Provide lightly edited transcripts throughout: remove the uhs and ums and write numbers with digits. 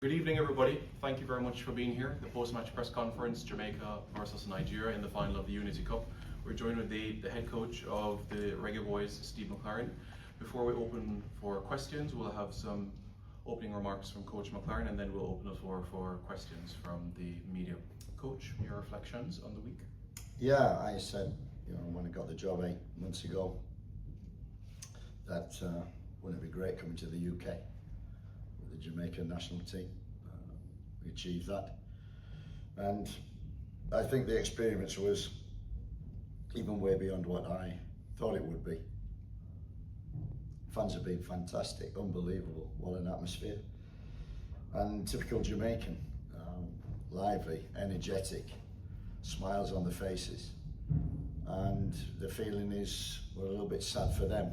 Good evening, everybody. Thank you very much for being here. The post-match press conference, Jamaica versus Nigeria in the final of the Unity Cup. We're joined with the head coach of the Reggae Boyz, Steve McLaren. Before we open for questions, we'll have some opening remarks from Coach McLaren, and then we'll open the floor for questions from the media. Coach, your reflections on the week? Yeah, I said, when I got the job 8 months ago, that wouldn't it be great coming to the UK with the Jamaican national team. We achieved that, and I think the experience was even way beyond what I thought it would be. Fans have been fantastic, unbelievable, what an atmosphere, and typical Jamaican, lively, energetic, smiles on the faces, and the feeling is we're a little bit sad for them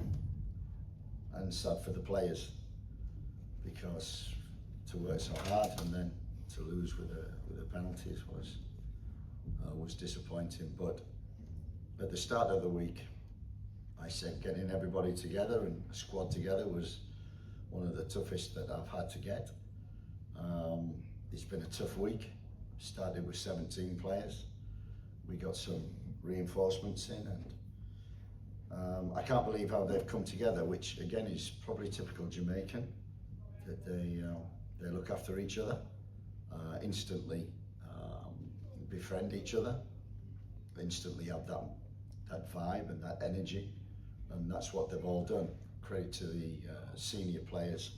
and sad for the players, because to work so hard and then to lose with the penalties was disappointing. But at the start of the week, I said getting everybody together and a squad together was one of the toughest that I've had to get. It's been a tough week. Started with 17 players. We got some reinforcements in, and I can't believe how they've come together, which again is probably typical Jamaican, that they look after each other, instantly befriend each other, instantly have that vibe and that energy, and that's what they've all done. Credit to the senior players,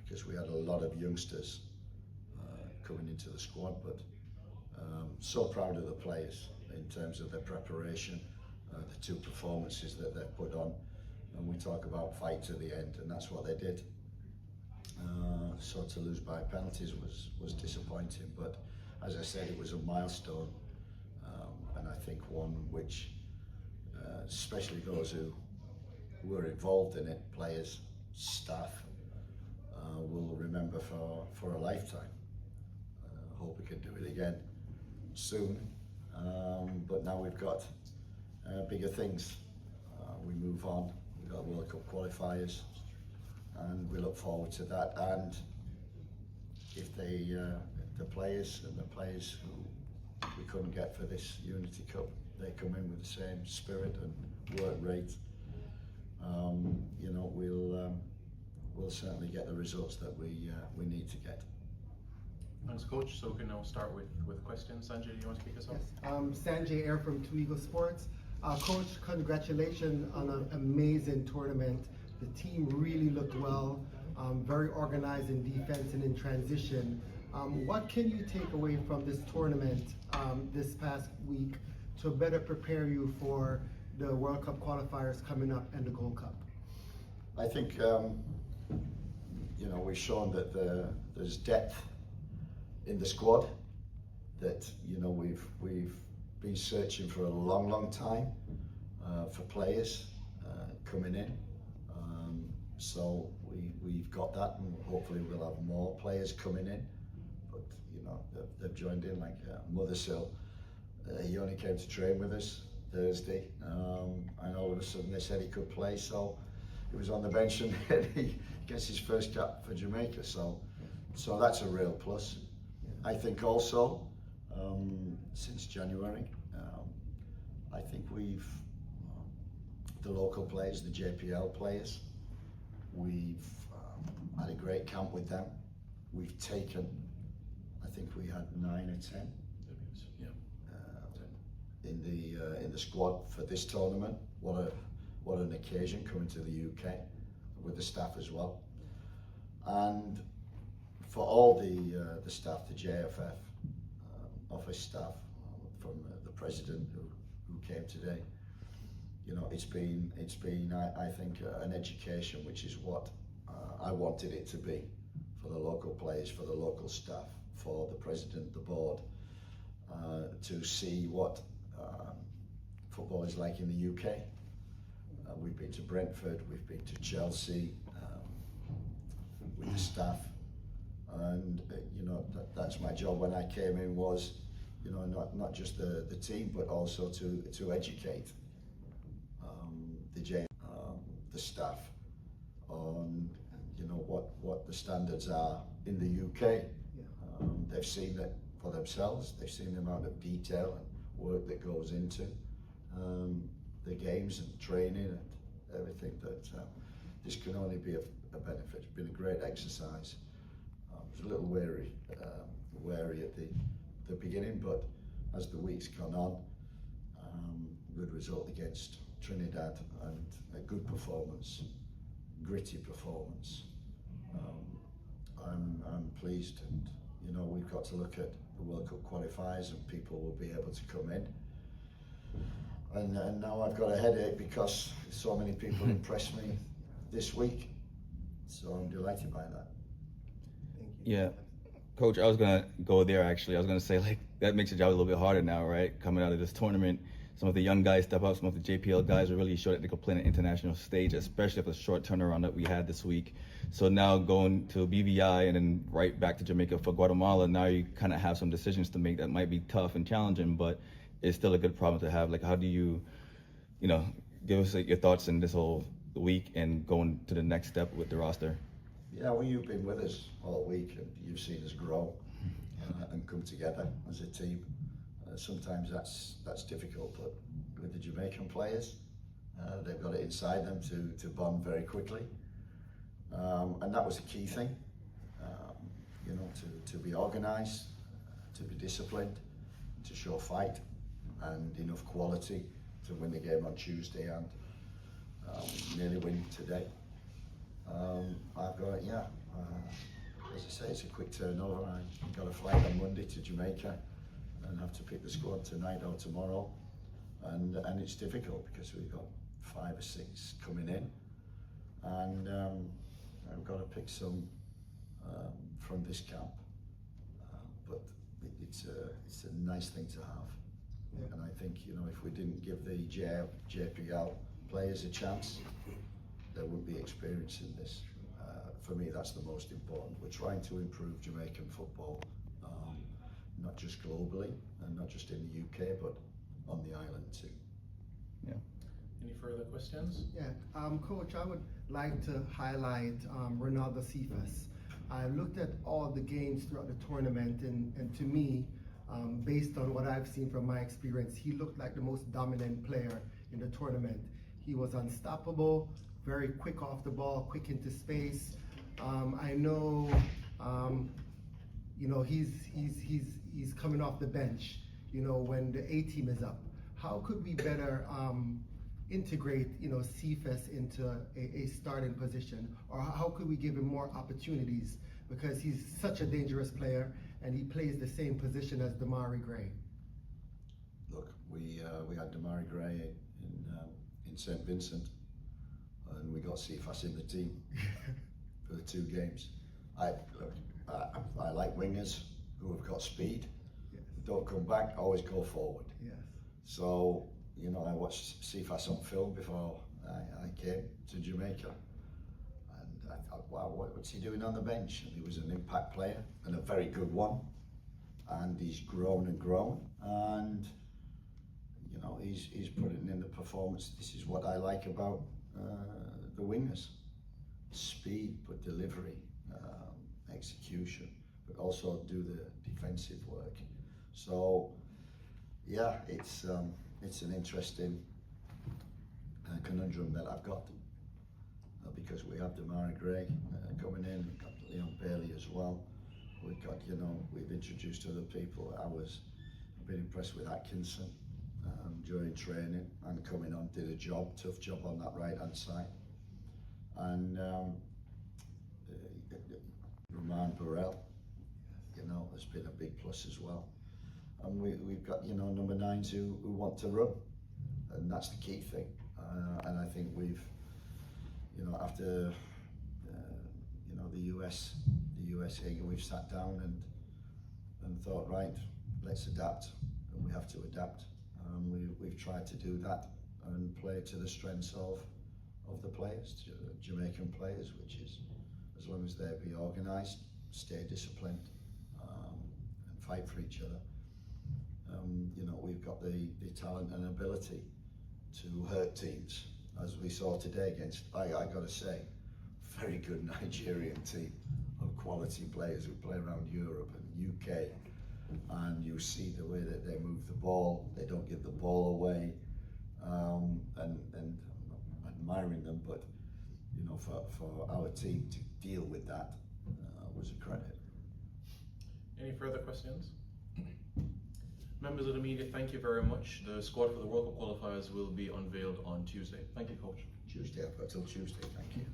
because we had a lot of youngsters coming into the squad, but so proud of the players in terms of their preparation, the 2 performances that they've put on, and we talk about fight to the end, and that's what they did. So to lose by penalties was disappointing, but as I said, it was a milestone, and I think one which, especially those who were involved in it, players, staff, will remember for a lifetime. Hope we can do it again soon, but now we've got bigger things. We move on. We've got World Cup qualifiers, and we look forward to that. And if the players who we couldn't get for this Unity Cup, they come in with the same spirit and work rate, we'll certainly get the results that we need to get. Thanks, Coach. So we can now start with questions. Sanjay, do you want to speak us up? Yes. Sanjay Air from Two Eagle Sports. Coach, congratulations on an amazing tournament. The team really looked well, very organized in defense and in transition. What can you take away from this tournament this past week to better prepare you for the World Cup qualifiers coming up and the Gold Cup? I think we've shown that there's depth in the squad, that we've been searching for a long time for players coming in. So we've got that, and hopefully we'll have more players coming in. But they've joined in, like Mothersill. He only came to train with us Thursday, and all of a sudden they said he could play, so he was on the bench and he gets his first cap for Jamaica. So that's a real plus. I think also since January, I think we've the local players, the JPL players, we've had a great camp with them. We've taken, I think we had 9 or 10 in the squad for this tournament. What an occasion, coming to the UK with the staff as well, and for all the staff, the JFF office staff, from the president who came today. It's been I think an education, which is what I wanted it to be, for the local players, for the local staff, for the president, the board, to see what football is like in the UK. We've been to Brentford, we've been to Chelsea with the staff, and that's my job when I came in, was not just the team, but also to educate the staff on you know, what the standards are in the UK. They've seen it for themselves. They've seen the amount of detail and work that goes into the games and training and everything. That this can only be a benefit. It's been a great exercise. I was a little wary at the beginning, but as the week's gone on, good result against Trinidad and a good performance, gritty performance. I'm pleased, and you know, we've got to look at the World Cup qualifiers and people will be able to come in. And now I've got a headache because so many people impressed me this week. So I'm delighted by that. Thank you. Yeah, Coach, I was gonna go there actually. I was gonna say, like, that makes your job a little bit harder now, right? Coming out of this tournament, some of the young guys step up, some of the JPL guys are really show that they could play on an international stage, especially after the short turnaround that we had this week. So now going to BVI and then right back to Jamaica for Guatemala, now you kind of have some decisions to make that might be tough and challenging, but it's still a good problem to have. Like, how do you know, give us like, your thoughts in this whole week and going to the next step with the roster? Yeah, well, you've been with us all week and you've seen us grow and come together as a team. Sometimes that's difficult, but with the Jamaican players, they've got it inside them to bond very quickly, and that was a key thing. You know, to be organised, to be disciplined, to show fight and enough quality to win the game on Tuesday and nearly win today. I've got, as I say, it's a quick turnover. I've got a flight on Monday to Jamaica and have to pick the squad tonight or tomorrow, and it's difficult because we've got 5 or 6 coming in, and I've got to pick some from this camp, but it's a nice thing to have. Yeah. And I think, you know, if we didn't give the JPL players a chance, they wouldn't be experiencing this. For me, that's the most important. We're trying to improve Jamaican football, not just globally and not just in the UK, but on the island too. Yeah. Any further questions? Yeah, Coach, I would like to highlight Ronaldo Cephas. I looked at all the games throughout the tournament, and to me, based on what I've seen from my experience, he looked like the most dominant player in the tournament. He was unstoppable, very quick off the ball, quick into space. I know, you know, he's coming off the bench, you know, when the A team is up. How could we better integrate, you know, Cephas into a starting position, or how could we give him more opportunities, because he's such a dangerous player and he plays the same position as Damari Gray? Look, we had Damari Gray in St. Vincent, and we got Cephas in the team for the 2 games. I like wingers who have got speed. Yes. Don't come back, always go forward. Yes. So, you know, I watched Cephas on film before I came to Jamaica, and I thought, wow, what's he doing on the bench? And he was an impact player and a very good one, and he's grown and grown, and you know, he's putting in the performance. This is what I like about the wingers: speed, but delivery, execution, but also do the defensive work. So yeah, it's an interesting conundrum that I've got, because we have Damari Gray coming in, we've got Leon Bailey as well. We've got, you know, we've introduced other people. I've been impressed with Atkinson during training and coming on, did a tough job on that right hand side. And Roman Burrell, you know, has been a big plus as well. And we've got, you know, number 9s who want to run, and that's the key thing. And I think we've, you know, after you know, the US here, we've sat down and thought, right, let's adapt, and we have to adapt. We've tried to do that and play to the strengths of the players, Jamaican players, which is, as long as they be organised, stay disciplined, and fight for each other. You know, we've got the talent and ability to hurt teams, as we saw today against, I got to say, very good Nigerian team of quality players who play around Europe and UK, and you see the way that they move the ball, they don't give the ball away, and I'm not admiring them, but you know, for our team to deal with that was a credit. Any further questions? Members of the media, thank you very much. The squad for the World Cup qualifiers will be unveiled on Tuesday. Thank you, Coach. Tuesday, I've got till Tuesday, thank you.